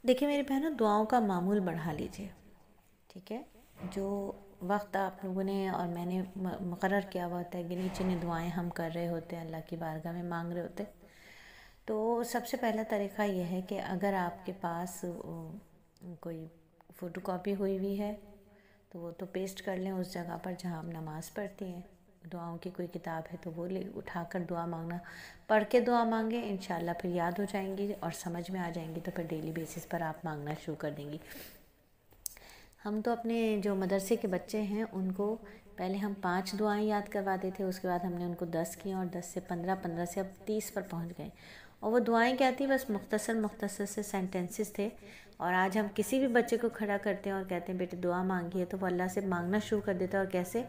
دیکھیے میری بہنوں، دعاؤں کا معمول بڑھا لیجئے، ٹھیک ہے؟ جو وقت آپ لوگوں نے اور میں نے مقرر کیا ہوا ہوتا ہے، گنی چنی دعائیں ہم کر رہے ہوتے ہیں، اللہ کی بارگاہ میں مانگ رہے ہوتے ہیں، تو سب سے پہلا طریقہ یہ ہے کہ اگر آپ کے پاس کوئی فوٹو کاپی ہوئی ہے تو وہ تو پیسٹ کر لیں اس جگہ پر جہاں آپ نماز پڑھتی ہیں۔ دعاؤں کی کوئی کتاب ہے تو وہ اٹھا کر دعا مانگنا، پڑھ کے دعا مانگیں، انشاءاللہ پھر یاد ہو جائیں گی اور سمجھ میں آ جائیں گی، تو پھر ڈیلی بیسس پر آپ مانگنا شروع کر دیں گی۔ ہم تو اپنے جو مدرسے کے بچے ہیں ان کو پہلے ہم 5 دعائیں یاد کرواتے تھے، اس کے بعد ہم نے ان کو 10 کی اور 10 سے 15، 15 سے اب 30 پر پہنچ گئے، اور وہ دعائیں کیا تھیں؟ بس مختصر سے سینٹنسز تھے۔ اور آج ہم کسی بھی بچے کو کھڑا کرتے ہیں اور کہتے ہیں بیٹے دعا مانگیے، تو وہ اللہ سے مانگنا شروع کر دیتا ہے۔ اور کیسے؟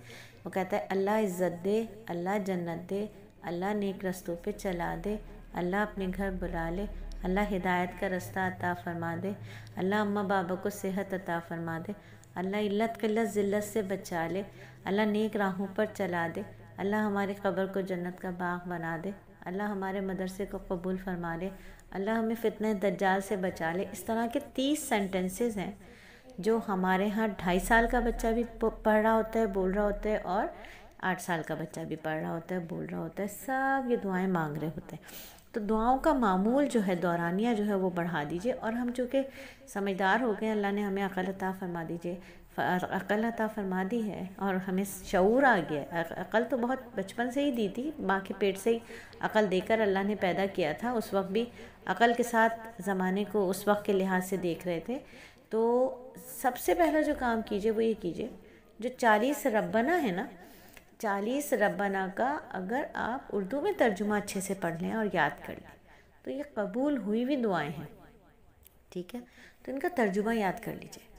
وہ کہتا ہے اللہ عزت دے، اللہ جنت دے، اللہ نیک رستوں پہ چلا دے، اللہ اپنے گھر بلا لے، اللہ ہدایت کا رستہ عطا فرما دے، اللہ اماں بابا کو صحت عطا فرما دے، اللہ علت قلت ذلت سے بچا لے، اللہ نیک راہوں پر چلا دے، اللہ ہماری قبر کو جنت کا باغ بنا دے، اللہ ہمارے مدرسے کو قبول فرما لے، اللہ ہمیں فتنہ دجال سے بچا لے۔ اس طرح کے 30 سینٹنسز ہیں جو ہمارے ہاں 2.5 سال کا بچہ بھی پڑھ رہا ہوتا ہے، بول رہا ہوتا ہے، اور 8 سال کا بچہ بھی پڑھ رہا ہوتا ہے، بول رہا ہوتا ہے، سب یہ دعائیں مانگ رہے ہوتے ہیں۔ تو دعاؤں کا معمول جو ہے، دورانیہ جو ہے وہ بڑھا دیجئے، اور ہم چونکہ سمجھدار ہو گئے، اللہ نے ہمیں عقل عطا فرما دیجئے، عقل عطا فرما دی ہے اور ہمیں شعور آ گیا ہے۔ عقل تو بہت بچپن سے ہی دی تھی، ماں کے پیٹ سے ہی عقل دے کر اللہ نے پیدا کیا تھا، اس وقت بھی عقل کے ساتھ زمانے کو اس وقت کے لحاظ سے دیکھ رہے تھے۔ تو سب سے پہلا جو کام کیجئے وہ یہ کیجئے، جو 40 ربنا ہے نا، 40 ربنا کا اگر آپ اردو میں ترجمہ اچھے سے پڑھ لیں اور یاد کر لیں تو یہ قبول ہوئی ہوئی دعائیں ہیں، ٹھیک ہے؟ تو ان کا ترجمہ یاد کر لیجئے،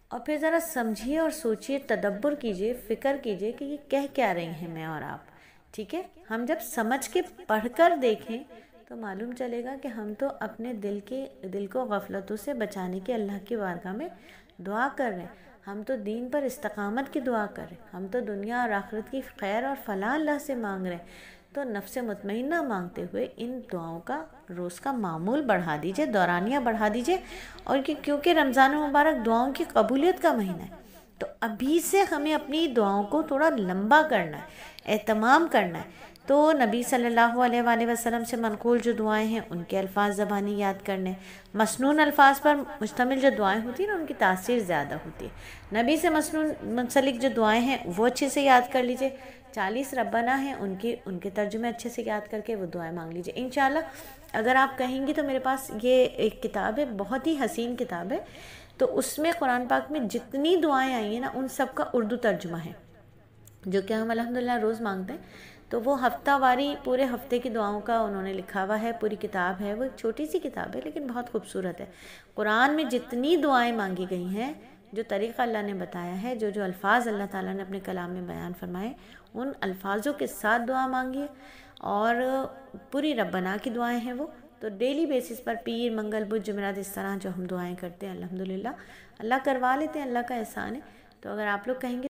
اور پھر ذرا سمجھیے اور سوچیے، تدبر کیجئے، فکر کیجئے کہ یہ کہہ کیا رہی ہیں میں اور آپ، ٹھیک ہے؟ ہم جب سمجھ کے پڑھ کر دیکھیں تو معلوم چلے گا کہ ہم تو اپنے دل کو غفلتوں سے بچانے کی اللہ کی بارگاہ میں دعا کر رہے ہیں، ہم تو دین پر استقامت کی دعا کر رہے ہیں، ہم تو دنیا اور آخرت کی خیر اور فلاح اللہ سے مانگ رہے ہیں۔ تو نفس مطمئنہ مانگتے ہوئے ان دعاؤں کا روز کا معمول بڑھا دیجئے، دورانیہ بڑھا دیجئے، اور کیونکہ رمضان مبارک دعاؤں کی قبولیت کا مہینہ ہے، تو ابھی سے ہمیں اپنی دعاؤں کو تھوڑا لمبا کرنا ہے، اہتمام کرنا ہے۔ تو نبی صلی اللہ علیہ وآلہ وسلم سے منقول جو دعائیں ہیں ان کے الفاظ زبانی یاد کرنے، مسنون الفاظ پر مشتمل جو دعائیں ہوتی ہیں نا ان کی تاثیر زیادہ ہوتی ہے۔ نبی سے مسنون منسلک جو دعائیں ہیں وہ اچھے سے یاد کر لیجئے، 40 ربنا ہیں ان کے ترجمے اچھے سے یاد کر کے وہ دعائیں مانگ لیجئے انشاءاللہ۔ اگر آپ کہیں گی تو میرے پاس یہ ایک کتاب ہے، بہت ہی حسین کتاب ہے، تو اس میں قرآن پاک میں جتنی دعائیں آئی ہیں نا ان سب کا اردو ترجمہ ہے، جو کہ ہم الحمدللہ روز مانگتے ہیں۔ تو وہ ہفتہ واری پورے ہفتے کی دعاؤں کا انہوں نے لکھا ہوا ہے، پوری کتاب ہے، وہ ایک چھوٹی سی کتاب ہے لیکن بہت خوبصورت ہے۔ قرآن میں جتنی دعائیں مانگی گئی ہیں، جو طریقہ اللہ نے بتایا ہے، جو الفاظ اللہ تعالیٰ نے اپنے کلام میں بیان فرمائے، ان الفاظوں کے ساتھ دعا مانگیے، اور پوری ربنا کی دعائیں ہیں وہ۔ تو ڈیلی بیسس پر پیر، منگل، بدھ، جمعرات، اس طرح جو ہم دعائیں کرتے ہیں الحمدللہ اللہ کروا لیتے ہیں، اللہ کا احسان ہے۔ تو اگر آپ لوگ کہیں گے